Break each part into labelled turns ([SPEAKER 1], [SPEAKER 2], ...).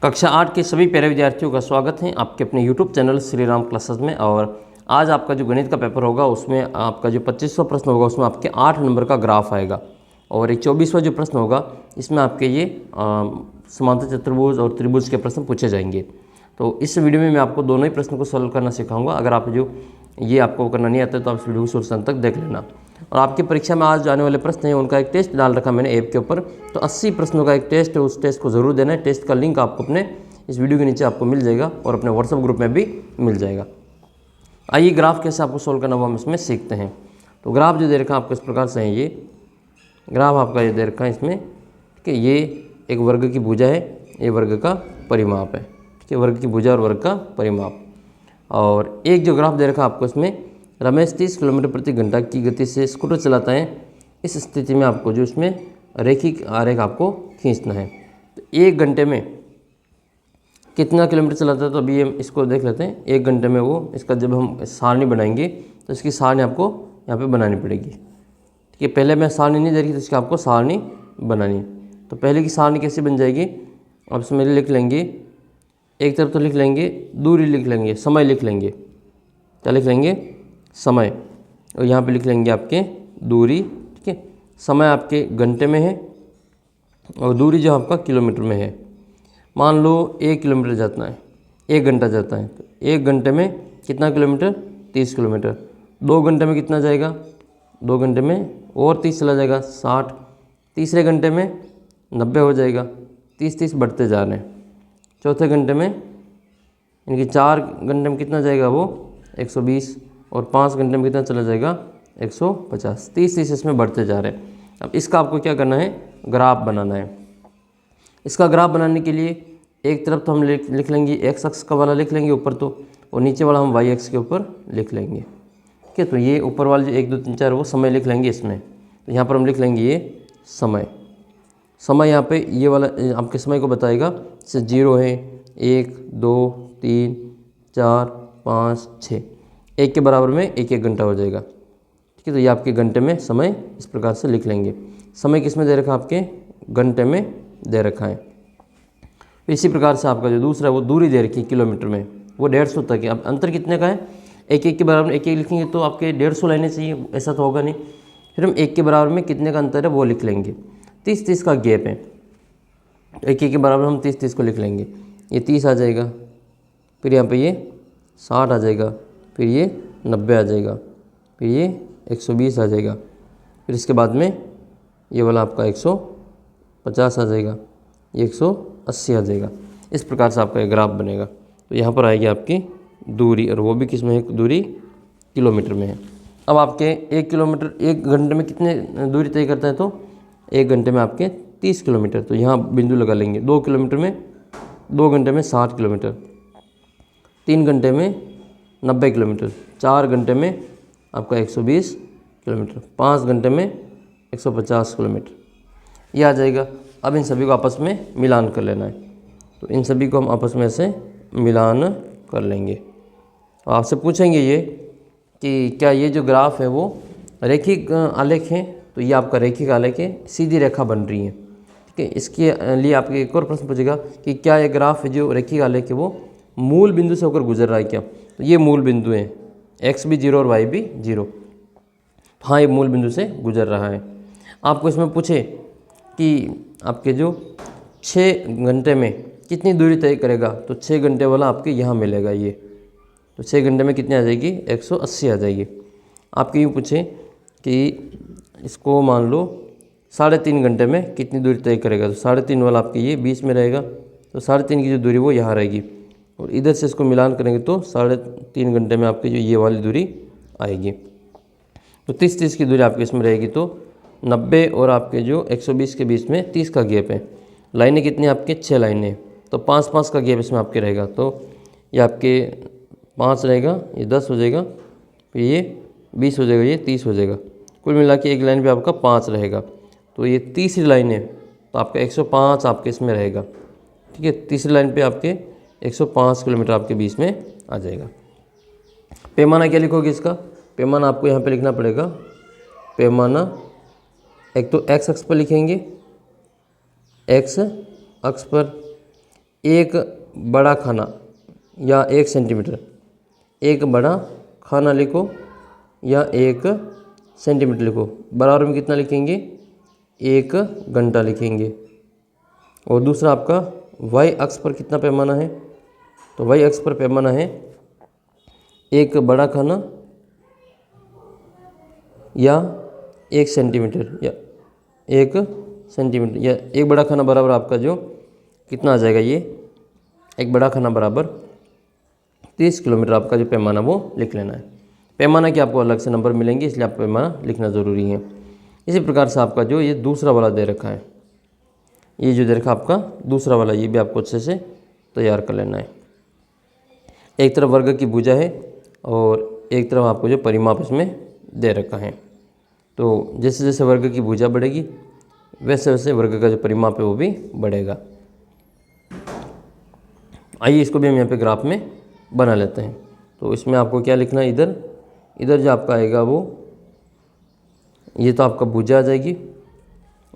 [SPEAKER 1] कक्षा 8 के सभी प्यारे विद्यार्थियों का स्वागत है आपके अपने YouTube channel Shri Ram classes में। और आज आपका जो गणित का पेपर होगा उसमें आपका जो 25वां प्रश्न होगा उसमें आपके 8 नंबर का ग्राफ आएगा। और एक 24वां जो प्रश्न होगा इसमें आपके ये समांतर चतुर्भुज और त्रिभुज के प्रश्न पूछे जाएंगे। तो इस वीडियो में मैं आपको दोनों ही प्रश्न को सॉल्व करना सिखाऊंगा। अगर आप जो ये आपको करना नहीं आता तो आप इस वीडियो को शुरू से अंत तक देख लेना। और आपकी परीक्षा में आज आने वाले प्रश्न हैं उनका एक टेस्ट डाल रखा मैंने ऐप के ऊपर, तो 80 प्रश्नों का एक टेस्ट है, उस टेस्ट को ज़रूर देना है। टेस्ट का लिंक आपको अपने इस वीडियो के नीचे आपको मिल जाएगा और अपने व्हाट्सएप ग्रुप में भी मिल जाएगा। आइए ग्राफ कैसे आपको सोल्व करना वो हम इसमें सीखते हैं। तो ग्राफ जो दे रखा है आपको इस प्रकार से है, ये ग्राफ आपका ये दे रखा है इसमें, ठीक है। ये एक वर्ग की भुजा है, ये वर्ग का परिमाप है, ठीक है। वर्ग की भुजा और वर्ग का परिमाप। और एक जो ग्राफ दे रखा है आपको इसमें, रमेश 30 किलोमीटर प्रति घंटा की गति से स्कूटर चलाता है। इस स्थिति में आपको जो इसमें रेखिक आरेख आपको खींचना है। तो 1 घंटे में कितना किलोमीटर चलाता है, तो अभी हम इसको देख लेते हैं। 1 घंटे में वो इसका जब हम सारणी बनाएंगे तो इसकी सारणी आपको यहाँ पे बनानी पड़ेगी, ठीक है। पहले मैं सारणी नहीं दे रही तो इसकी आपको सारणी बनानी है। तो पहले की सारणी कैसे बन जाएगी, अब इसमें लिख लेंगे, एक तरफ तो लिख लेंगे दूरी, लिख लेंगे समय, लिख लेंगे क्या लिख लेंगे समय, और यहाँ पे लिख लेंगे आपके दूरी, ठीक है। समय आपके घंटे में है और दूरी जो आपका किलोमीटर में है। मान लो 1 किलोमीटर जाता है, 1 घंटा जाता है, तो 1 घंटे में कितना किलोमीटर, 30 किलोमीटर। 2 घंटे में कितना जाएगा, 2 घंटे में और 30 चला जाएगा 60। तीसरे घंटे में 90 हो जाएगा, 30 बढ़ते जा रहे हैं। चौथे घंटे में इनकी 4 घंटे में कितना जाएगा वो 120, और 5 घंटे में कितना चला जाएगा 150। 30 इसमें बढ़ते जा रहे हैं। अब इसका आपको क्या करना है, ग्राफ बनाना है। इसका ग्राफ बनाने के लिए एक तरफ तो हम लिख लेंगे एक्स अक्ष का वाला लिख लेंगे ऊपर तो, और नीचे वाला हम वाई अक्ष के ऊपर लिख लेंगे, ठीक है। तो ये ऊपर वाले जो 1 2 3 4 वो समय लिख लेंगे इसमें। तो यहाँ पर हम लिख लेंगे ये समय। समय यहाँ पे ये वाला आपके समय को बताएगा, जैसे 0 है, 1 2 3 4 5 6, 1 के बराबर में 1 घंटा हो जाएगा, ठीक है। तो ये आपके घंटे में समय इस प्रकार से लिख लेंगे। समय किस में दे रखा आपके घंटे में दे रखा है। इसी प्रकार से आपका जो दूसरा है वो दूरी दे रखी है किलोमीटर में, वो 150 तक है। अब अंतर कितने का है, 1 के बराबर 1 लिखेंगे तो आपके 150 लाइनें चाहिए, ऐसा तो होगा नहीं। फिर हम 1 के बराबर में कितने का अंतर है वो लिख लेंगे। 30 का गैप है, 1 के बराबर हम 30 को लिख लेंगे। ये 30 आ जाएगा, फिर यहाँ पे ये 60 आ जाएगा, फिर ये 90 आ जाएगा, फिर ये 120 आ जाएगा, फिर इसके बाद में ये वाला आपका 150 आ जाएगा, ये 180 आ जाएगा। इस प्रकार से आपका एक ग्राफ बनेगा। तो यहाँ पर आएगी आपकी दूरी, और वो भी किस में है, दूरी किलोमीटर में है। अब आपके 1 किलोमीटर 1 घंटे में कितने दूरी तय करता है, तो 1 घंटे में आपके 30 किलोमीटर। तो यहाँ बिंदु लगा लेंगे। 2 किलोमीटर में 2 घंटे में 60 किलोमीटर, 3 घंटे में 90 किलोमीटर, 4 घंटे में आपका 120 किलोमीटर, 5 घंटे में 150 किलोमीटर, ये आ जाएगा। अब इन सभी को आपस में मिलान कर लेना है। तो इन सभी को हम आपस में से मिलान कर लेंगे। आपसे पूछेंगे ये कि क्या ये जो ग्राफ है वो रेखिक आलेख है, तो ये आपका रेखिक आलेख है, सीधी रेखा बन रही है, ठीक है। इसके लिए आपके एक और प्रश्न पूछेगा कि क्या ये ग्राफ है जो रेखिक आलेख है वो मूल बिंदु से होकर गुजर रहा है क्या। तो ये मूल बिंदु है, एक्स भी 0 और वाई भी 0। हाँ, ये मूल बिंदु से गुजर रहा है। आपको इसमें पूछे कि आपके जो 6 घंटे में कितनी दूरी तय करेगा, तो 6 घंटे वाला आपके यहाँ मिलेगा ये। तो 6 घंटे में कितनी आ जाएगी, 180 आ जाएगी। आपके यूँ पूछे कि इसको मान लो 3.5 घंटे में कितनी दूरी तय करेगा, तो 3.5 वाला आपके ये 20 में रहेगा। तो 3.5 की जो दूरी वो यहाँ रहेगी, और इधर से इसको मिलान करेंगे तो 3.5 घंटे में आपकी जो ये वाली दूरी आएगी। तो 30 की दूरी आपके इसमें रहेगी। तो 90 और आपके जो 120 के बीच में 30 का गैप है। लाइनें कितनी आपके 6 लाइनें, तो 5 का गैप इसमें आपके रहेगा। तो ये आपके 5 रहेगा, ये 10 हो जाएगा, फिर ये 20 हो जाएगा, ये 30 हो जाएगा। कुल मिला के एक लाइन पे आपका 5 रहेगा। तो ये तीसरी लाइन है, तो आपका 105 आपके इसमें रहेगा, ठीक है। तीसरी लाइन पे आपके 105 किलोमीटर आपके बीच में आ जाएगा। पैमाना क्या लिखोगे इसका, पैमाना आपको यहाँ पे लिखना पड़ेगा। पैमाना एक तो एक्स अक्ष पर लिखेंगे, एक्स अक्ष पर एक बड़ा खाना या 1 सेंटीमीटर, एक बड़ा खाना लिखो या 1 सेंटीमीटर लिखो, बराबर में कितना लिखेंगे, 1 घंटा लिखेंगे। और दूसरा आपका वाई अक्ष पर कितना पैमाना है, तो वाई अक्ष पर पैमाना है एक बड़ा खाना या 1 सेंटीमीटर या 1 सेंटीमीटर या एक बड़ा खाना बराबर आपका जो कितना आ जाएगा, ये एक बड़ा खाना बराबर 30 किलोमीटर आपका जो पैमाना वो लिख लेना है। पैमाना के आपको अलग से नंबर मिलेंगे, इसलिए आप पैमाना लिखना ज़रूरी है। इसी प्रकार से आपका जो ये दूसरा वाला दे रखा है, ये जो दे रखा आपका दूसरा वाला, ये भी आपको अच्छे से तैयार कर लेना है। एक तरफ वर्ग की भुजा है और एक तरफ आपको जो परिमाप इसमें दे रखा है। तो जैसे जैसे वर्ग की भुजा बढ़ेगी वैसे वैसे वर्ग का जो परिमाप है वो भी बढ़ेगा। आइए इसको भी हम यहाँ पे ग्राफ में बना लेते हैं। तो इसमें आपको क्या लिखना है, इधर जो आपका आएगा वो, ये तो आपका भुजा आ जाएगी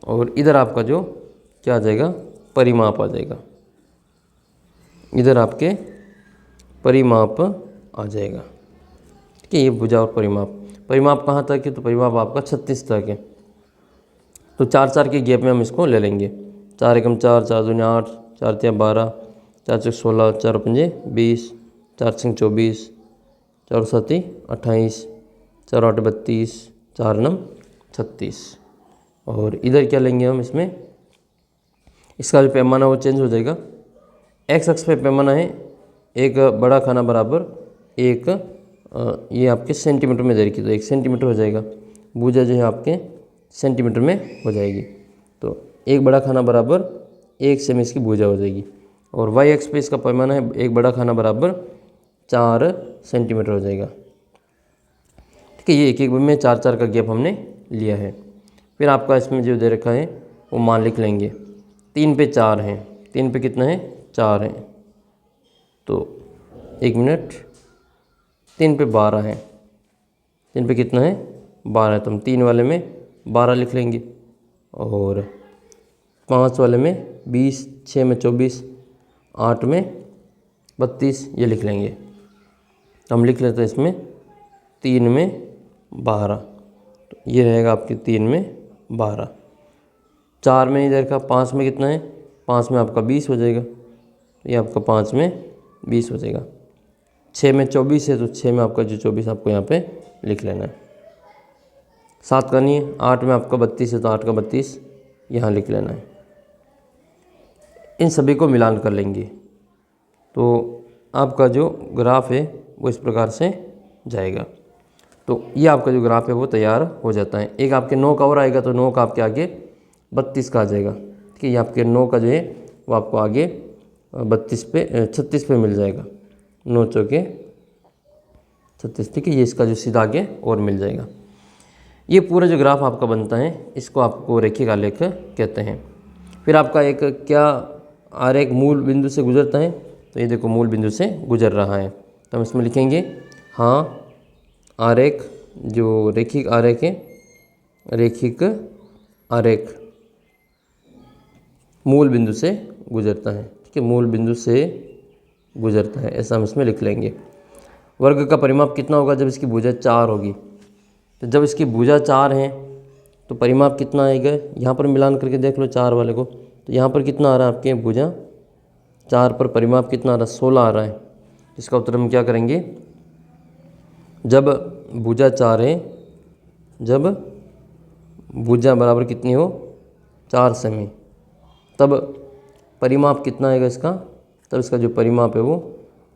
[SPEAKER 1] और इधर आपका जो क्या आ जाएगा, परिमाप आ जाएगा। इधर आपके परिमाप आ जाएगा, ठीक है। ये भुजा और परिमाप कहाँ तक है, तो परिमाप आपका 36 तक है। तो 4 के गैप में हम इसको ले लेंगे। 4 एकम 4, 4 दूनी 8, 4 तिया 12, 4 चौक 16, 4 पंजे 20, 4 छंग 24, 4 साती 28, 4 8 32, 4 9 36। और इधर क्या लेंगे हम, इसमें इसका जो पैमाना वो चेंज हो जाएगा। एक्स अक्ष पे पैमाना है एक बड़ा खाना बराबर एक, ये आपके सेंटीमीटर में दे रखी, तो 1 सेंटीमीटर हो जाएगा। भुजा जो है आपके सेंटीमीटर में हो जाएगी, तो एक बड़ा खाना बराबर 1 सेमी इसकी भुजा हो जाएगी। और वाई एक्स पे इसका पैमाना है एक बड़ा खाना बराबर 4 सेंटीमीटर हो जाएगा, ठीक है। ये एक में 4 का गैप हमने लिया है। फिर आपका इसमें जो दे रखा है वो मान लिख लेंगे। 3 पे 4 हैं, 3 पे कितना है, 4 हैं, तो 1 मिनट, 3 पे 12 है, 3 पे कितना है, 12 है, तो हम 3 वाले में 12 लिख लेंगे और 5 वाले में 20, 6 में 24, 8 में 32 ये लिख लेंगे। हम लिख लेते हैं इसमें 3 में 12, तो ये रहेगा आपके 3 में 12। 4 में इधर का 5 में कितना है, 5 में आपका 20 हो जाएगा, तो ये आपका 5 में 20 हो जाएगा। 6 में 24 है, तो 6 में आपका जो 24 आपको यहाँ पे लिख लेना है। 7 का नहीं है। 8 में आपका 32 है, तो 8 का 32 यहाँ लिख लेना है। इन सभी को मिलान कर लेंगे, तो आपका जो ग्राफ है वो इस प्रकार से जाएगा। तो ये आपका जो ग्राफ है वो तैयार हो जाता है। एक आपके 9 का और आएगा, तो 9 का आपके आगे 32 का आ जाएगा, ठीक है। ये आपके 9 का जो है वो आपको आगे 36 पे मिल जाएगा। 9 चौके 36, ठीक है। ये इसका जो सीधा आगे और मिल जाएगा। ये पूरा जो ग्राफ आपका बनता है इसको आपको रेखिक आलेख कहते हैं। फिर आपका एक क्या आरेख मूल बिंदु से गुजरता है, तो ये देखो मूल बिंदु से गुजर रहा है, तो हम इसमें लिखेंगे हाँ आरेख, जो रेखिक आरेख है, रेखिक आरेख मूल बिंदु से गुजरता है, ठीक है। मूल बिंदु से गुजरता है, ऐसा हम इसमें लिख लेंगे। वर्ग का परिमाप कितना होगा, जब इसकी भुजा 4 होगी। तो जब इसकी भुजा 4 है तो परिमाप कितना आएगा, यहाँ पर मिलान करके देख लो 4 वाले को। तो यहाँ पर कितना आ रहा है आपके भुजा 4 पर परिमाप कितना आ रहा है, 16 आ रहा है। इसका उत्तर हम क्या करेंगे, जब भुजा 4 है, जब भुजा बराबर कितनी हो 4 सेमी, तब परिमाप कितना आएगा इसका, तब इसका जो परिमाप है वो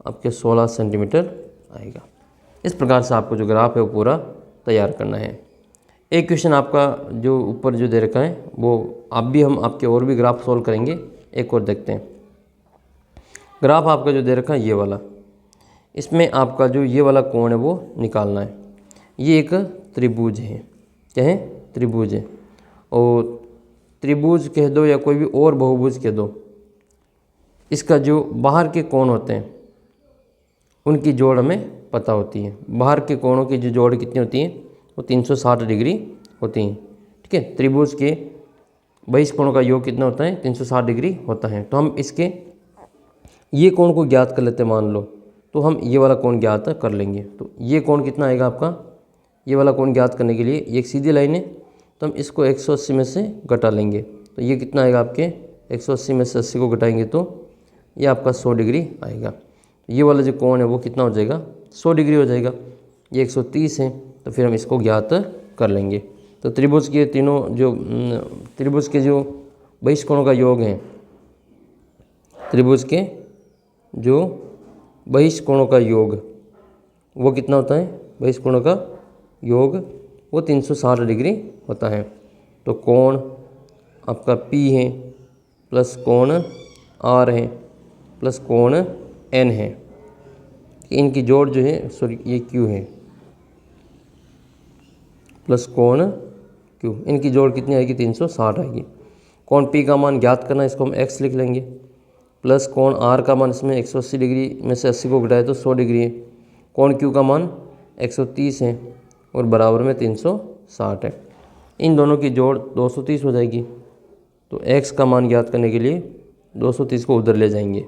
[SPEAKER 1] आपके 16 सेंटीमीटर आएगा। इस प्रकार से आपको जो ग्राफ है वो पूरा तैयार करना है। एक क्वेश्चन आपका जो ऊपर जो दे रखा है वो आप भी, हम आपके और भी ग्राफ सॉल्व करेंगे। एक और देखते हैं। ग्राफ आपका जो दे रखा है ये वाला, इसमें आपका जो ये वाला कोण है वो निकालना है। ये एक त्रिभुज है, क्या है, त्रिभुज है। और त्रिभुज कह दो या कोई भी और बहुभुज कह दो, इसका जो बाहर के कोण होते हैं उनकी जोड़ हमें पता होती है। बाहर के कोणों की जो जोड़ कितनी होती है, वो 360 डिग्री होती हैं, ठीक है। त्रिभुज के बहिष कोणों का योग कितना होता है, 360 डिग्री होता है। तो हम इसके ये कोण को ज्ञात कर लेते हैं मान लो, तो हम ये वाला कोण ज्ञात कर लेंगे। तो ये कोण कितना आएगा आपका, ये वाला कोण ज्ञात करने के लिए ये एक सीधी लाइन है, तो हम इसको 180 में से घटा लेंगे। तो ये कितना आएगा आपके 180 में से 80 को घटाएंगे तो ये आपका 100 डिग्री आएगा। ये वाला जो कोण है वो कितना हो जाएगा, 100 डिग्री हो जाएगा। ये 130 है, तो फिर हम इसको ज्ञात कर लेंगे। तो त्रिभुज के तीनों जो त्रिभुज के जो बहिष्कोणों का योग है, त्रिभुज के जो बहिष्कोणों का योग वो कितना होता है, बहिष्कोणों का योग वो 360 डिग्री होता है। तो कोण आपका P है प्लस कोण R है प्लस कोण N है, इनकी जोड़ जो है सॉरी ये Q है प्लस कोण Q, इनकी जोड़ कितनी आएगी 360 आएगी। कोण P का मान ज्ञात करना, इसको हम x लिख लेंगे, प्लस कोण R का मान इसमें 180 डिग्री में से 80 को घटाए तो 100 डिग्री है। कोण Q का मान 130 है और बराबर में 360 है। इन दोनों की जोड़ 230 हो जाएगी। तो x का मान ज्ञात करने के लिए 230 को उधर ले जाएंगे,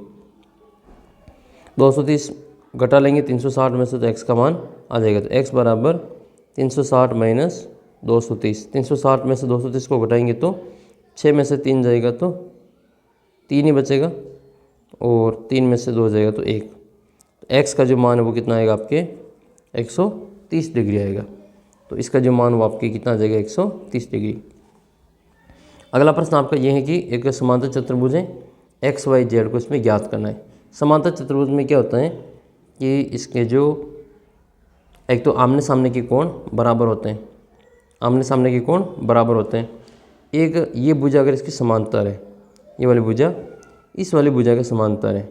[SPEAKER 1] 230 घटा लेंगे 360 में से तो x का मान आ जाएगा। तो x बराबर 360 माइनस 230, 360 में से 230 को घटाएंगे तो 6 में से 3 जाएगा तो 3 ही बचेगा और 3 में से 2 जाएगा तो 1। तो x का जो मान है वो कितना आएगा आपके 130 डिग्री आएगा। तो इसका जो मान वो आपके कितना आ जाएगा 130 डिग्री। अगला प्रश्न आपका ये है कि एक समांतर चतुर्भुज है, एक्स वाई जेड को इसमें ज्ञात करना है। समांतर चतुर्भुज में क्या होता है कि इसके जो एक तो आमने सामने के कोण बराबर होते हैं, आमने सामने के कोण बराबर होते हैं। एक ये भुजा अगर इसकी समांतर है, ये वाली भुजा इस वाली भुजा के समांतर है,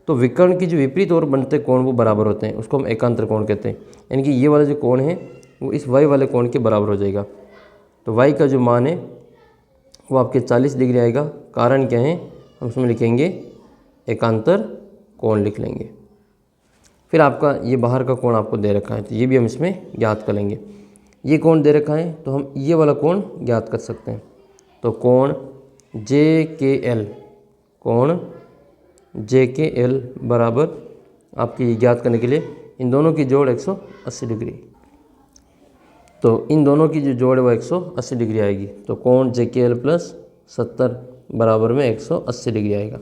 [SPEAKER 1] तो विकर्ण की जो विपरीत ओर बनते कोण वो बराबर होते हैं, उसको हम एकांतर कोण कहते हैं। यानी कि ये वाला जो कोण है वो इस वाई वाले कोण के बराबर हो जाएगा। तो वाई का जो मान है वो आपके 40 डिग्री आएगा। कारण क्या है, हम उसमें लिखेंगे एकांतर कोण लिख लेंगे। फिर आपका ये बाहर का कोण आपको दे रखा है, तो ये भी हम इसमें ज्ञात कर लेंगे। ये कोण दे रखा है तो हम ये वाला कोण ज्ञात कर सकते हैं। तो कोण JKL, कोण JKL बराबर आपकी ज्ञात करने के लिए इन दोनों की जोड़ 180 डिग्री, तो इन दोनों की जो जोड़ है वो 180 डिग्री आएगी। तो कोण JKL प्लस 70 बराबर में 180 डिग्री आएगा।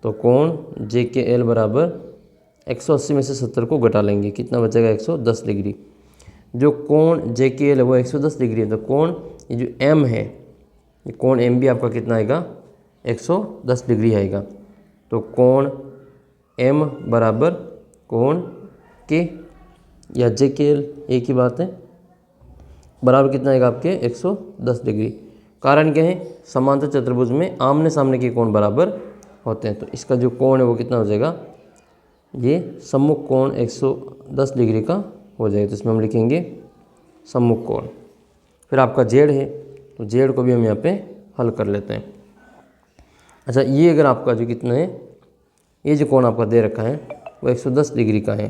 [SPEAKER 1] तो कोण JKL बराबर 180 में से 70 को घटा लेंगे, कितना बचेगा 110 डिग्री। जो कोण JKL है वो 110 डिग्री है, तो कोण ये जो M है, ये कोण M भी आपका कितना आएगा 110 डिग्री आएगा। तो कोण M बराबर कोण K या JKL एक ही बात है, बराबर कितना आएगा आपके 110 डिग्री। कारण क्या है, समांतर चतुर्भुज में आमने सामने के कोण बराबर होते हैं। तो इसका जो कोण है वो कितना हो जाएगा, ये सम्मुख कोण 110 डिग्री का हो जाएगा। तो इसमें हम लिखेंगे सम्मुख कोण। फिर आपका जेड है, तो जेड को भी हम यहाँ पे हल कर लेते हैं। अच्छा, ये अगर आपका जो कितना है, ये जो कोण आपका दे रखा है वो 110 डिग्री का है,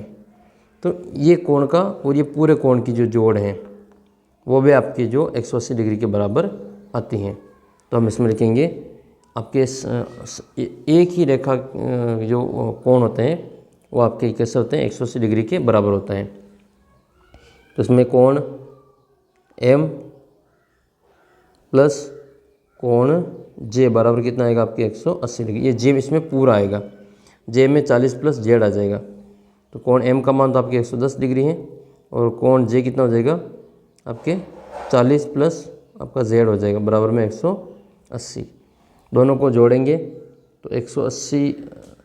[SPEAKER 1] तो ये कोण का और ये पूरे कोण की जो जोड़ है वो भी आपकी जो 180 डिग्री के बराबर आती हैं। तो हम इसमें लिखेंगे आपके एक ही रेखा जो कोण होते हैं वो आपके कैसे होते हैं 180 डिग्री के बराबर होता है। तो इसमें कोण M प्लस कोण J बराबर कितना आएगा आपके 180 डिग्री। ये J इसमें पूरा आएगा, J में 40 प्लस Z आ जाएगा। तो कोण M का मान तो आपके 110 डिग्री है और कोण J कितना हो जाएगा आपके 40 प्लस आपका Z हो जाएगा बराबर में 180। दोनों को जोड़ेंगे तो 180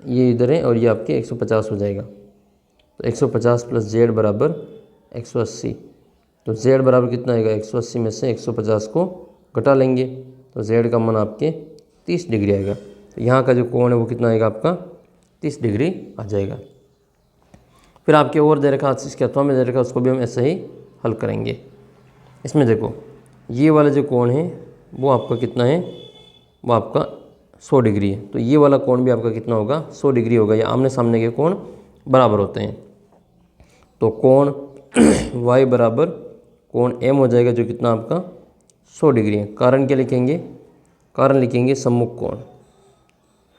[SPEAKER 1] ये इधर है और ये आपके 150 हो जाएगा। तो 150 प्लस Z बराबर 180। तो Z बराबर कितना आएगा, 180 में से 150 को घटा लेंगे तो Z का मान आपके 30 डिग्री आएगा। तो यहाँ का जो कोण है वो कितना आएगा आपका 30 डिग्री आ जाएगा। फिर आपके और दे रखा, इसके अथवा में दे रखा, उसको भी हम ऐसे ही हल करेंगे। इसमें देखो ये वाला जो कोण है वो आपका कितना है, वो आपका 100 डिग्री है। तो ये वाला कोण भी आपका कितना होगा 100 डिग्री होगा। या आमने सामने के कोण बराबर होते हैं। तो कोण y बराबर कोण M हो जाएगा जो कितना आपका 100 डिग्री है। कारण क्या लिखेंगे, कारण लिखेंगे सम्मुख कोण।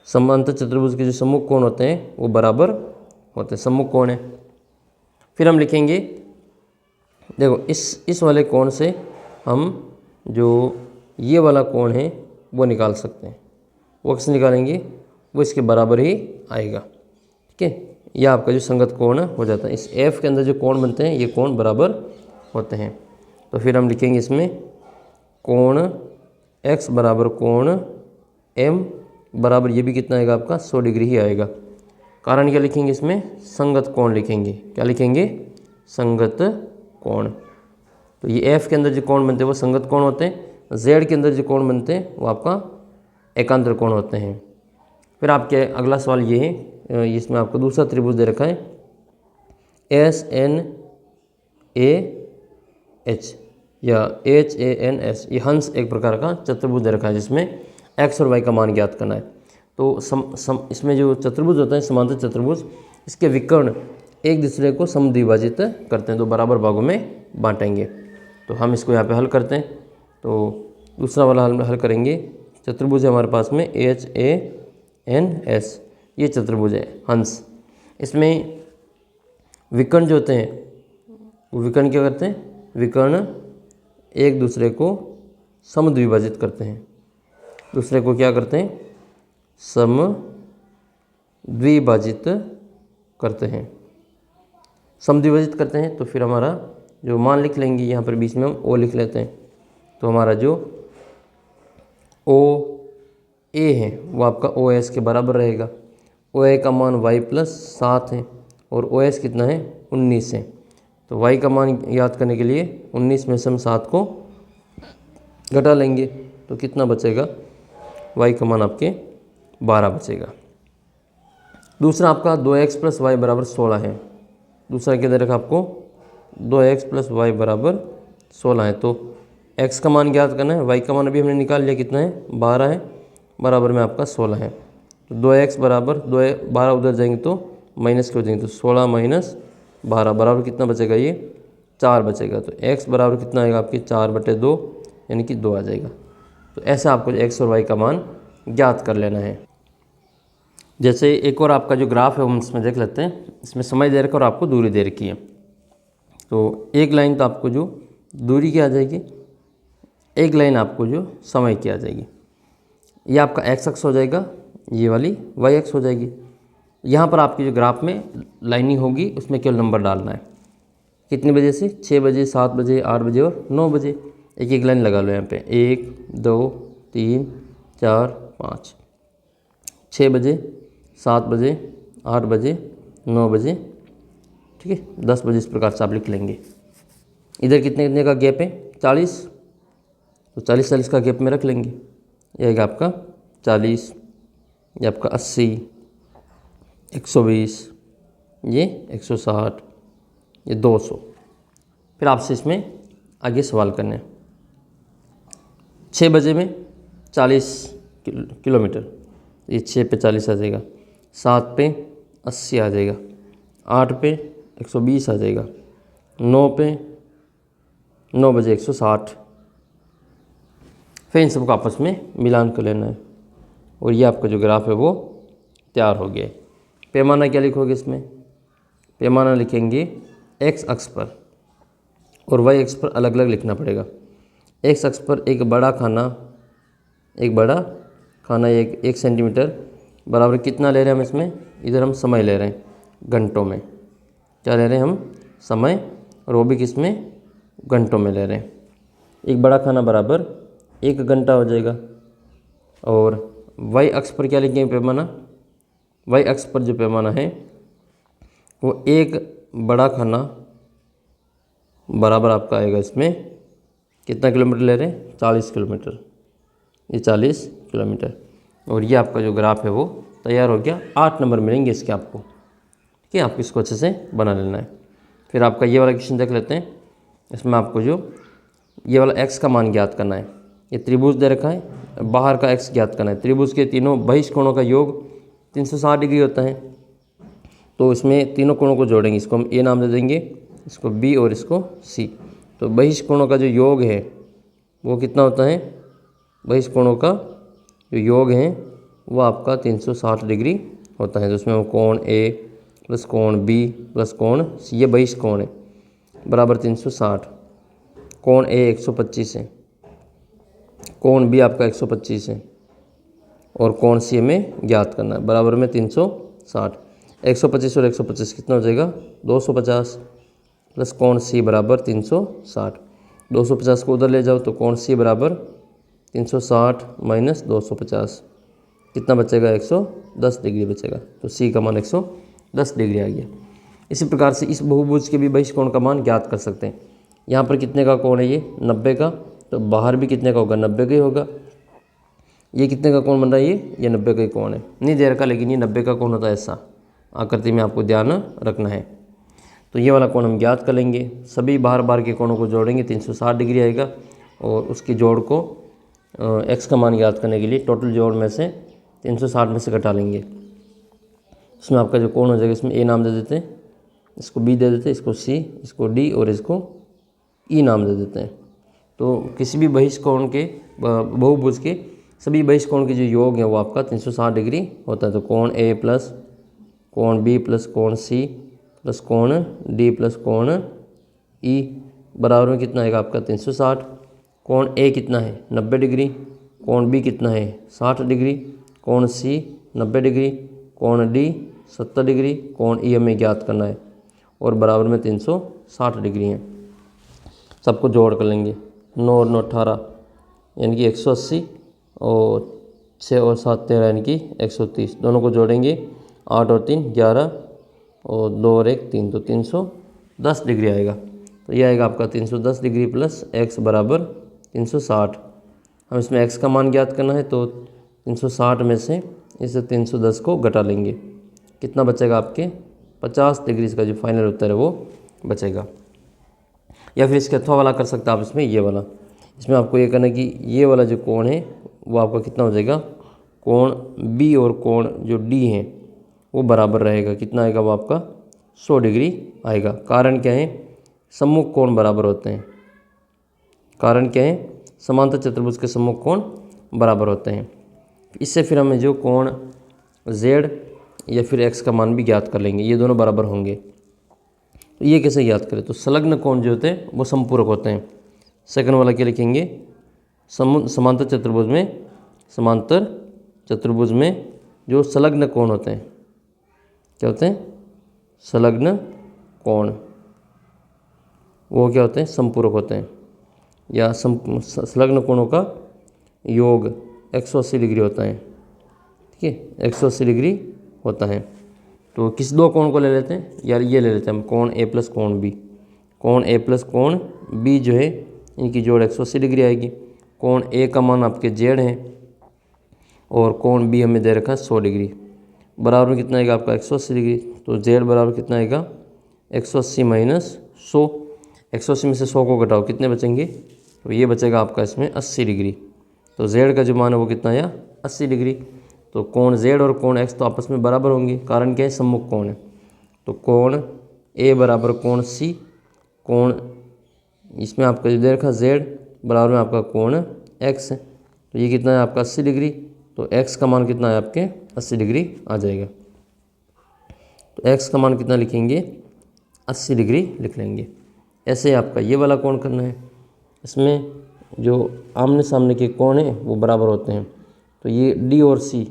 [SPEAKER 1] समांतर चतुर्भुज के जो सम्मुख कोण होते हैं वो बराबर होते हैं, सम्मुख कोण है। फिर हम लिखेंगे, देखो इस वाले कोण से हम जो ये वाला कोण है वो निकाल सकते हैं। वो कैसे निकालेंगे, वो इसके बराबर ही आएगा, ठीक है। यह आपका जो संगत कोण हो जाता है। इस एफ के अंदर जो कोण बनते हैं ये कोण बराबर होते हैं। तो फिर हम लिखेंगे इसमें कोण x बराबर कोण m बराबर, ये भी कितना आएगा आपका 100 डिग्री ही आएगा। कारण क्या लिखेंगे इसमें, संगत कोण लिखेंगे। क्या लिखेंगे, संगत कोण। तो ये f के अंदर जो कोण बनते हैं वो संगत कोण होते हैं, z के अंदर जो कोण बनते हैं वो आपका एकांतर कोण होते हैं। फिर आपके अगला सवाल ये है, इसमें आपको दूसरा त्रिभुज दे रखा है SNAH या HANS। ये हंस एक प्रकार का चतुर्भुज दे रखा है जिसमें x और y का मान ज्ञात करना है। तो इसमें जो चतुर्भुज होता है समांतर चतुर्भुज, इसके विकर्ण एक दूसरे को समद्विभाजित करते हैं, तो बराबर भागों में बांटेंगे। तो हम इसको यहाँ पे हल करते हैं। तो दूसरा वाला हल करेंगे। चतुर्भुज है हमारे पास में HANS, ये चतुर्भुज है हंस। इसमें विकर्ण जो होते हैं वो विकर्ण क्या करते हैं, विकर्ण एक दूसरे को समद्विभाजित करते हैं। दूसरे को क्या करते हैं, समद्विभाजित करते हैं, समद्विभाजित करते हैं। तो फिर हमारा जो मान लिख लेंगे, यहाँ पर बीच में हम O लिख लेते हैं। तो हमारा जो OA है वो आपका OS के बराबर रहेगा। OA का मान y+7 है और OS कितना है 19 है। तो y का मान याद करने के लिए 19 में से हम 7 को घटा लेंगे तो कितना बचेगा, y का मान आपके 12 बचेगा। दूसरा आपका 2x + y बराबर 16 है। दूसरा क्या दे रखा आपको, 2x + y बराबर 16 है। तो x का मान ज्ञात करना है, y का मान अभी हमने निकाल लिया, कितना है 12 है, बराबर में आपका 16 है। तो 2x बराबर 12 उधर जाएंगे तो माइनस के हो जाएंगे, तो 16 - 12 बराबर कितना बचेगा, ये 4 बचेगा। तो x बराबर कितना आएगा आपकी 4/2 यानी कि 2 आ जाएगा। तो ऐसा आपको x और y का मान ज्ञात कर लेना है। जैसे एक और आपका जो ग्राफ है हम इसमें देख लेते हैं। इसमें समय दे रखा और आपको दूरी दे रखी है। तो एक लाइन तो आपको जो दूरी की आ जाएगी, एक लाइन आपको जो समय की आ जाएगी। ये आपका x अक्ष हो जाएगा, ये वाली y अक्ष हो जाएगी। यहाँ पर आपकी जो ग्राफ में लाइनिंग होगी उसमें केवल नंबर डालना है, कितने बजे से, 6 बजे, 7 बजे, 8 बजे और 9 बजे। एक एक लाइन लगा लो यहाँ पे, 1 2 3 4 5, 6 बजे, 7 बजे, 8 बजे, 9 बजे, ठीक है, 10 बजे, इस प्रकार से आप लिख लेंगे। इधर कितने कितने का गैप है, 40, तो 40 का गैप में रख लेंगे। ये आएगा आपका 40, ये आपका 80, 120, ये 160, ये 200। फिर आपसे इसमें आगे सवाल करने हैं। 6 बजे में 40 किलोमीटर, ये 6 पे 40 आ जाएगा, 7 पे 80 आ जाएगा, 8 पे 120 आ जाएगा, 9 बजे 160। फिर इन सबको आपस में मिलान कर लेना है और ये आपका जो ग्राफ है वो तैयार हो गया है। पैमाना क्या लिखोगे इसमें, पैमाना लिखेंगे x अक्ष पर और y अक्ष पर अलग अलग लिखना पड़ेगा। x अक्ष पर एक बड़ा खाना 1 सेंटीमीटर बराबर कितना ले रहे हैं हम इसमें, इधर हम समय ले रहे हैं घंटों में, क्या ले रहे हैं हम समय, और वो भी किस में, घंटों में ले रहे हैं। एक बड़ा खाना बराबर 1 घंटा हो जाएगा। और y अक्ष पर क्या लिखेंगे पैमाना, y अक्ष पर जो पैमाना है वो एक बड़ा खाना बराबर आपका आएगा इसमें कितना किलोमीटर ले रहे हैं, 40 किलोमीटर, ये 40 किलोमीटर। और ये आपका जो ग्राफ है वो तैयार हो गया। 8 नंबर मिलेंगे इसके आपको, ठीक है। आपको इसको अच्छे से बना लेना है। फिर आपका ये वाला क्वेश्चन देख लेते हैं। इसमें आपको जो ये वाला x का मान ज्ञात करना है। ये त्रिभुज दे रखा है, बाहर का x ज्ञात करना है। त्रिभुज के तीनों बहिष्ठ कोणों का योग 360 डिग्री होता है। तो इसमें तीनों कोणों को जोड़ेंगे, इसको हम a नाम दे देंगे, इसको b और इसको c। तो बहिष्ठ कोणों का जो योग है वो कितना होता है, बहिष्ठ कोणों का जो योग है वो आपका 360 डिग्री होता है। तो उसमें वो कोण ए प्लस कोण बी प्लस कोण सी, ये 22 कोण है, बराबर 360। कोण ए 125 है, कोण बी आपका 125 है और कोण सी हमें ज्ञात करना है, बराबर में 360। 125 और 125 कितना हो जाएगा 250 प्लस कोण सी बराबर 360। 250 को उधर ले जाओ तो कोण सी बराबर 360 माइनस 250 कितना बचेगा 110 डिग्री बचेगा। तो सी का मान 110 डिग्री आ गया। इसी प्रकार से इस बहुभुज के भी 22 कोण का मान ज्ञात कर सकते हैं। यहाँ पर कितने का कोण है ये 90 का, तो बाहर भी कितने का होगा 90 का ही होगा। ये कितने का कोण बन रहा है ये 90 का ही कोण है, नहीं दे रखा लेकिन ये 90 का कोण होता है, ऐसा आकृति में आपको ध्यान रखना है। तो ये वाला कोण हम ज्ञात कर लेंगे, सभी बाहर बाहर के कोणों को जोड़ेंगे 360 डिग्री आएगा और उसकी जोड़ को x का मान ज्ञात करने के लिए टोटल जोड़ में से 360 में से घटा लेंगे। इसमें आपका जो कोण हो जाएगा इसमें a नाम दे देते हैं, इसको b दे देते हैं, इसको c, इसको d और इसको e नाम दे देते हैं। तो किसी भी बहिष्ठ कोण के बहुभुज के सभी बहिष्ठ कोण के जो योग है वो आपका 360 डिग्री होता है। तो कोण a प्लस कोण b प्लस कोण c प्लस कोण d प्लस कोण e बराबर में कितना आएगा आपका 360। कोण a कितना है 90 डिग्री, कोण b कितना है 60 डिग्री, कोण c 90 डिग्री, कोण d 70 डिग्री, कोण e हमें ज्ञात करना है और बराबर में 360 डिग्री है। सबको जोड़ कर लेंगे, 9 और 9 18 यानी कि 180 और 6 और 7 13 यानी कि 130, दोनों को जोड़ेंगे 8 और 3 11 और 2 और 1 3, तो 310 डिग्री आएगा। तो ये आएगा आपका 310 डिग्री प्लस x बराबर 360। हम इसमें x का मान ज्ञात करना है तो 360 में से इस 310 को घटा लेंगे, कितना बचेगा आपके 50 डिग्री का जो फाइनल उत्तर है वो बचेगा। या फिर इसके अथवा वाला कर सकते हैं आप, इसमें ये वाला, इसमें आपको ये करना है कि ये वाला जो कोण है वो आपका कितना हो जाएगा, कोण B और कोण जो D है वो बराबर रहेगा, कितना आएगा वो आपका 100 डिग्री आएगा। कारण क्या है, सम्मुख कोण बराबर होते हैं। कारण क्या है, समांतर चतुर्भुज के सम्मुख कोण बराबर होते हैं। इससे फिर हमें जो कोण Z या फिर x का मान भी ज्ञात कर लेंगे, ये दोनों बराबर होंगे। तो ये कैसे ज्ञात करें, तो संलग्न कोण जो होते हैं वो संपूरक होते हैं। सेकंड वाला क्या लिखेंगे, समांतर चतुर्भुज में जो संलग्न कोण होते हैं क्या होते हैं, संलग्न कोण, वो क्या होते हैं संपूरक होते हैं। या संलग्न कोणों का योग 180 डिग्री होता है, ठीक है 180 डिग्री होता है। तो किस दो कोण को ले लेते हैं यार, ये ले लेते हैं हम कोण A प्लस कोण B। कोण A प्लस कोण B जो है इनकी जोड़ 180 डिग्री आएगी। कोण A का मान आपके Z है और कोण B हमें दे रखा है 100 डिग्री, बराबर में कितना आएगा आपका 180 डिग्री। तो Z बराबर कितना आएगा 180 माइनस 100, 180 में से 100 को घटाओ कितने बचेंगे, तो ये बचेगा आपका इसमें 80 डिग्री। तो Z का जो मान है वो कितना आया 80 डिग्री। तो कोण Z और कोण X तो आपस में बराबर होंगे, कारण क्या है सम्मुख कोण है। तो कोण A बराबर कोण C, कोण इसमें आपका जो दे रखा Z बराबर में आपका कोण X है, तो ये कितना है आपका 80 डिग्री। तो X का मान कितना है आपके 80 डिग्री आ जाएगा। तो X का मान कितना लिखेंगे 80 डिग्री लिख लेंगे। ऐसे आपका ये वाला कोण करना है, इसमें जो आमने सामने के कोण हैं वो बराबर होते हैं। तो ये D और C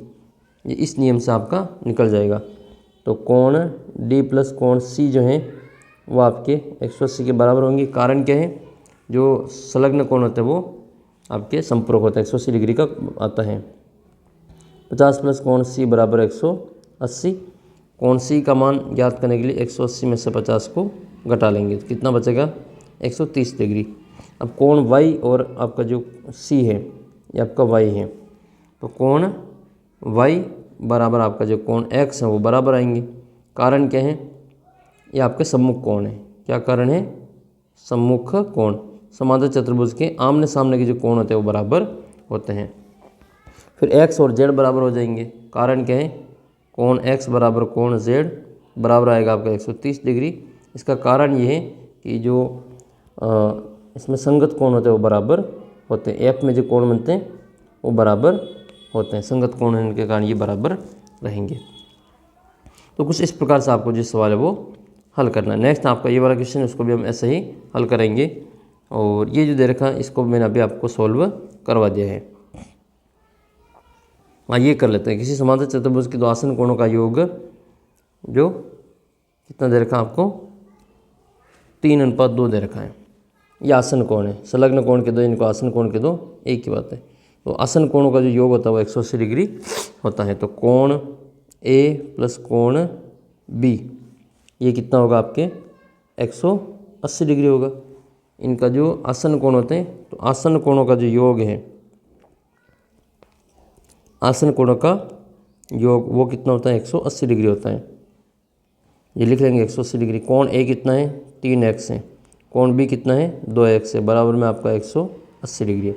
[SPEAKER 1] ये इस नियम से आपका निकल जाएगा। तो कोण D प्लस कोण C जो है वो आपके 180 के बराबर होंगे। कारण क्या है, जो संलग्न कोण होते हैं वो आपके संपूरक होते हैं, 180 डिग्री का आता है। 50 प्लस कोण C बराबर 180। कोण C का मान ज्ञात करने के लिए 180 में से 50 को घटा लेंगे, तो कितना बचेगा 130 डिग्री। अब कोण Y और आपका जो C है ये आपका Y है, तो कोण Y बराबर आपका जो कोण X है वो बराबर आएंगे। कारण क्या है, ये आपके सम्मुख कोण है। क्या कारण है, सम्मुख कोण। समांतर चतुर्भुज के आमने सामने के जो कोण होते हैं वो बराबर होते हैं। फिर X और Z बराबर हो जाएंगे। कारण क्या है, कोण X बराबर कोण Z बराबर आएगा आपका 130 डिग्री। इसका कारण ये है कि जो इसमें संगत कोण होते हैं वो बराबर होते हैं, F में जो कोण बनते हैं वो बराबर होते हैं, संगत कोण होने के कारण ये बराबर रहेंगे। तो कुछ इस प्रकार से आपको जो सवाल है वो हल करना है। नेक्स्ट आपका ये वाला क्वेश्चन है, उसको भी हम ऐसे ही हल करेंगे। और ये जो दे रखा है इसको मैंने अभी आपको सॉल्व करवा दिया है। हाँ, ये कर लेते हैं। किसी समांतर चतुर्भुज के दो आसन कोणों का योग जो कितना दे रखा है आपको, 3:2 दे रखा है। ये आसन कोण है, संलग्न कोण के दो, इनको आसन कोण के दो, एक ही बात है। तो आसन कोणों का जो योग होता है वो 180 डिग्री होता है। तो कोण ए प्लस कोण बी ये कितना होगा आपके 180 डिग्री होगा। इनका जो आसन कोण होते हैं, तो आसन कोणों का जो योग है, आसन कोणों का योग वो कितना होता है 180 डिग्री होता है। ये लिख लेंगे 180 डिग्री। कोण ए कितना है 3x है, कोण बी कितना है 2x है, बराबर में आपका 180 डिग्री है।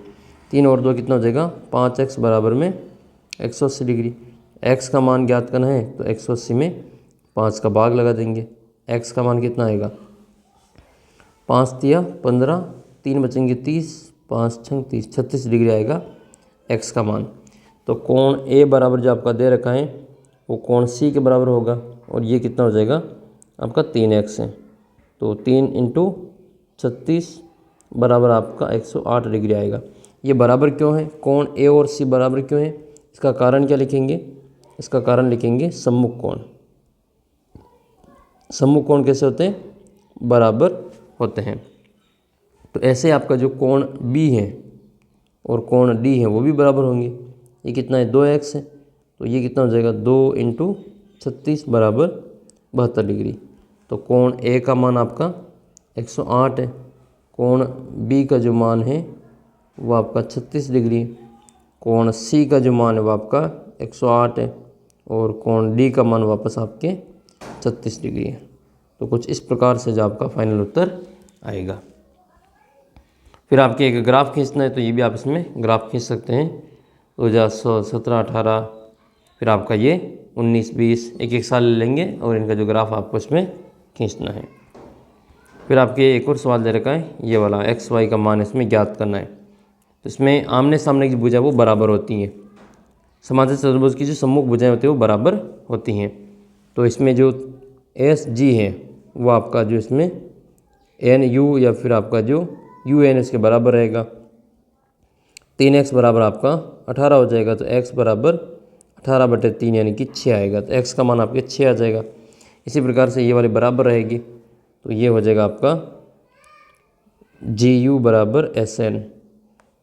[SPEAKER 1] 3 और 2 कितना हो जाएगा 5x बराबर में 180 डिग्री। x का मान ज्ञात करना है तो 180 में 5 का भाग लगा देंगे। x का मान कितना आएगा 5 तिया 15, 3 बचेंगे 30, 5 छंग 30, 36 डिग्री आएगा x का मान। तो कोण ए बराबर जो आपका दे रखा है वो कोण सी के बराबर होगा, और ये कितना हो जाएगा आपका 3x है। तो 3 × 36 बराबर आपका 108 डिग्री आएगा। ये बराबर क्यों है, कोण ए और सी बराबर क्यों है, इसका कारण क्या लिखेंगे, इसका कारण लिखेंगे सम्मुख कोण। सम्मुख कोण कैसे होते हैं, बराबर होते हैं। तो ऐसे आपका जो कोण बी है और कोण डी है वो भी बराबर होंगे। ये कितना है 2x है, तो ये कितना हो जाएगा 2 × 36 बराबर 72 डिग्री। तो कोण ए का मान आपका 108 है, कोण बी का जो मान है वो आपका 36 डिग्री, कोण सी का जो मान है वो आपका 108 है, और कोण डी का मान वापस आपके 36 डिग्री है। तो कुछ इस प्रकार से जो आपका फाइनल उत्तर आएगा। फिर आपके एक ग्राफ खींचना है, तो ये भी आप इसमें ग्राफ खींच सकते हैं। 2017, 18, फिर आपका ये 19, 20, एक साल ले लेंगे और इनका जो ग्राफ आपको इसमें खींचना है। फिर आपके एक और सवाल दे रखा है, ये वाला x y का मान इसमें ज्ञात करना है। तो इसमें आमने सामने की भुजा वो बराबर होती हैं, समांतर चतुर्भुज की जो सम्मुख भुजाएं होती हैं वो बराबर होती हैं। तो इसमें जो एस जी है वो आपका जो इसमें एन यू या फिर आपका जो यू एन इसके बराबर रहेगा। 3x बराबर आपका 18 हो जाएगा, तो x बराबर 18/3 यानी कि 6 आएगा। तो x का मान आपके 6 आ जाएगा। इसी प्रकार से ये वाली बराबर रहेगी, तो ये हो जाएगा आपका जी यू बराबर एस एन।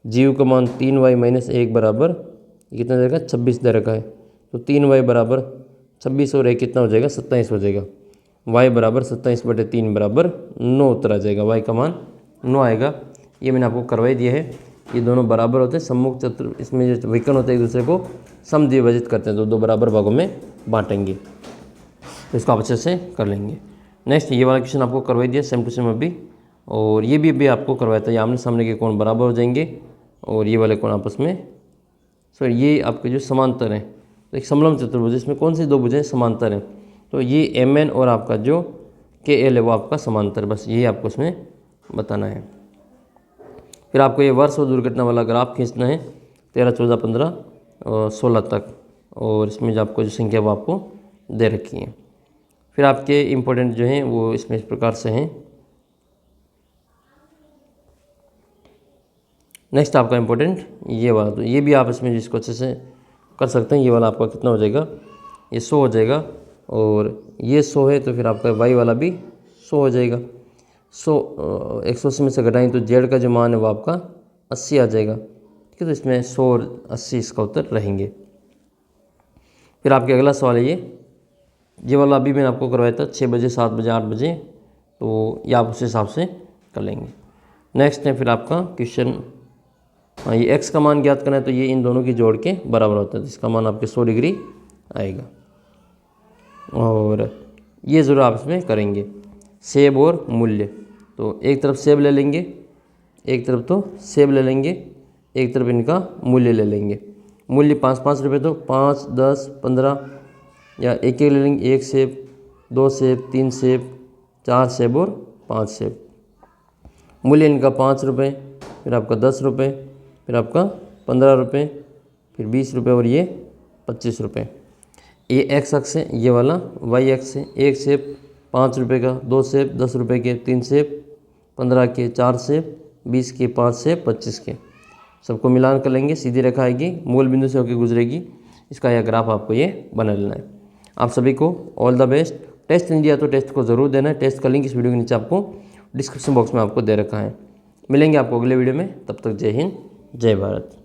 [SPEAKER 1] जी यू का मान 3y - 1 बराबर कितना जाएगा 26 दे रखा है। तो 3y बराबर 26 और 1 कितना हो जाएगा 27 हो जाएगा। y बराबर 27/3 बराबर 9 उत्तर आ जाएगा। y का मान 9 आएगा। ये मैंने आपको करवाई दिया है। ये दोनों बराबर होते हैं, सम्मुख चतुर्भुज इसमें जो विकर्ण होते हैं एक दूसरे को समद्विभाजित करते हैं, तो दो बराबर भागों में बांटेंगे। तो इसको आप अच्छे से कर लेंगे। नेक्स्ट ये वाला क्वेश्चन आपको करवाई दिया सेम टू सेम अभी, और ये भी आपको करवाया था। ये आमने सामने के कोण बराबर हो जाएंगे और ये वाले कोण आपस में ये आपके जो समांतर हैं। तो एक समलंब चतुर्भुज इसमें कौन सी दो भुजाएं समांतर हैं, तो ये MN और आपका जो KL है वो आपका समांतर, बस यही आपको इसमें बताना है। फिर आपको ये वर्ष और दुर्घटना वाला ग्राफ खींचना है 13, 14, 15 और 16 तक, और इसमें जो आपको जो संख्या वो आपको दे रखी है। फिर आपके इम्पोर्टेंट जो हैं वो इसमें इस प्रकार से हैं। नेक्स्ट आपका इम्पोर्टेंट ये वाला, तो ये भी आप इसमें जिसको अच्छे से कर सकते हैं। ये वाला आपका कितना हो जाएगा, ये 100 हो जाएगा, और ये 100 है तो फिर आपका y वाला भी 100 हो जाएगा। 180 में से घटाएं तो z का जो मान है वो आपका 80 आ जाएगा। ठीक है, तो इसमें 100 और 80 इसका उत्तर रहेंगे। फिर आपके अगला सवाल है ये वाला अभी मैंने आपको करवाया था 6 बजे, 7 बजे, 8 बजे, तो ये आप उस हिसाब से कर लेंगे। नेक्स्ट है फिर आपका क्वेश्चन, हाँ ये x का मान ज्ञात करना है, तो ये इन दोनों की जोड़ के बराबर होता है, जिसका मान आपके 100 डिग्री आएगा। और ये ज़रूर आप इसमें करेंगे। सेब और मूल्य, तो एक तरफ सेब ले लेंगे, एक तरफ तो सेब ले लेंगे, एक तरफ इनका मूल्य ले लेंगे। मूल्य 5-5 रुपये, तो 5, 10, 15 या एक ले लेंगे, 1 सेब, 2 सेब, 3 सेब, 4 सेब और 5 सेब। मूल्य इनका 5 रुपये, फिर आपका 10 रुपये, फिर आपका 15 रुपये, फिर 20 रुपये और ये 25 रुपये। ये एक्स अक्ष है, ये वाला वाई अक्ष है। एक सेब 5 रुपये का, 2 सेब 10 रुपये के, 3 सेब 15 के, 4 सेब 20 के, 5 सेब 25 के। सबको मिलान कर लेंगे, सीधी रेखा आएगी, मूल बिंदु से होकर गुजरेगी। इसका यह ग्राफ आपको ये बना लेना है। आप सभी को ऑल द बेस्ट। टेस्ट नहीं दिया तो टेस्ट को ज़रूर देना है। टेस्ट का लिंक इस वीडियो के नीचे आपको डिस्क्रिप्शन बॉक्स में आपको दे रखा है। मिलेंगे आपको अगले वीडियो में, तब तक जय हिंद जय भारत।